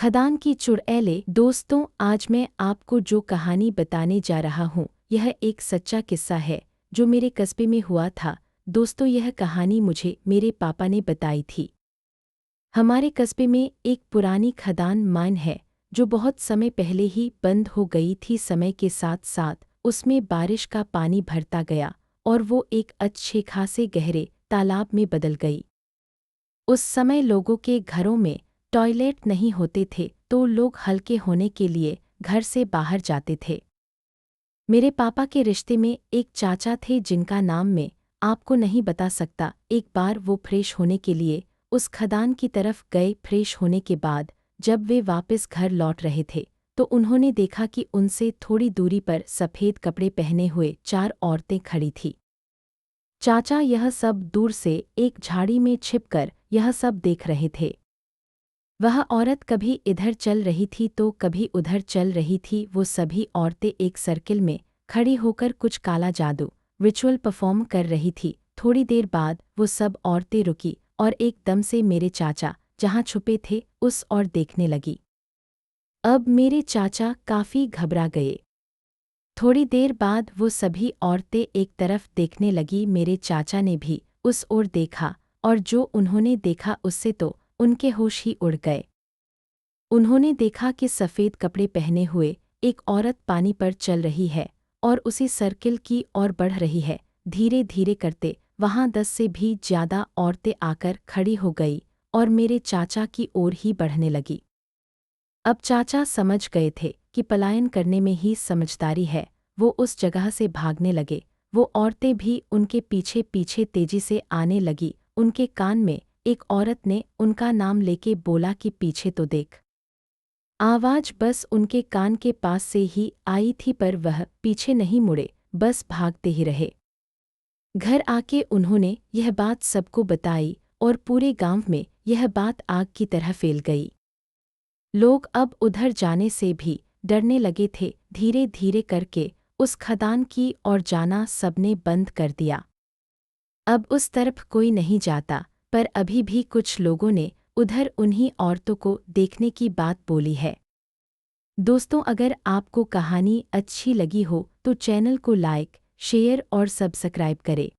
खदान की चुड़ैलें। दोस्तों, आज मैं आपको जो कहानी बताने जा रहा हूँ यह एक सच्चा किस्सा है जो मेरे कस्बे में हुआ था। दोस्तों, यह कहानी मुझे मेरे पापा ने बताई थी। हमारे कस्बे में एक पुरानी खदान माइन है जो बहुत समय पहले ही बंद हो गई थी। समय के साथ साथ उसमें बारिश का पानी भरता गया और वो एक अच्छे खासे गहरे तालाब में बदल गई। उस समय लोगों के घरों में टॉयलेट नहीं होते थे तो लोग हल्के होने के लिए घर से बाहर जाते थे। मेरे पापा के रिश्ते में एक चाचा थे जिनका नाम मैं आपको नहीं बता सकता। एक बार वो फ्रेश होने के लिए उस खदान की तरफ गए। फ्रेश होने के बाद जब वे वापस घर लौट रहे थे तो उन्होंने देखा कि उनसे थोड़ी दूरी पर सफ़ेद कपड़े पहने हुए 4 औरतें खड़ी थीं। चाचा यह सब दूर से एक झाड़ी में छिपकर यह सब देख रहे थे। वह औरत कभी इधर चल रही थी तो कभी उधर चल रही थी। वो सभी औरतें एक सर्किल में खड़ी होकर कुछ काला जादू रिचुअल परफॉर्म कर रही थी। थोड़ी देर बाद वो सब औरतें रुकी और एकदम से मेरे चाचा जहाँ छुपे थे उस ओर देखने लगी। अब मेरे चाचा काफ़ी घबरा गए। थोड़ी देर बाद वो सभी औरतें एक तरफ देखने लगी। मेरे चाचा ने भी उस ओर देखा और जो उन्होंने देखा उससे तो उनके होश ही उड़ गए। उन्होंने देखा कि सफ़ेद कपड़े पहने हुए एक औरत पानी पर चल रही है और उसी सर्किल की ओर बढ़ रही है। धीरे धीरे करते वहाँ 10 से भी ज़्यादा औरतें आकर खड़ी हो गई और मेरे चाचा की ओर ही बढ़ने लगी। अब चाचा समझ गए थे कि पलायन करने में ही समझदारी है। वो उस जगह से भागने लगे। वो औरतें भी उनके पीछे पीछे तेजी से आने लगी। उनके कान में एक औरत ने उनका नाम लेके बोला कि पीछे तो देख। आवाज़ बस उनके कान के पास से ही आई थी पर वह पीछे नहीं मुड़े, बस भागते ही रहे। घर आके उन्होंने यह बात सबको बताई और पूरे गांव में यह बात आग की तरह फैल गई। लोग अब उधर जाने से भी डरने लगे थे। धीरे धीरे करके उस खदान की ओर जाना सबने बंद कर दिया। अब उस तरफ कोई नहीं जाता, पर अभी भी कुछ लोगों ने उधर उन्हीं औरतों को देखने की बात बोली है। दोस्तों, अगर आपको कहानी अच्छी लगी हो तो चैनल को लाइक, शेयर और सब्सक्राइब करें।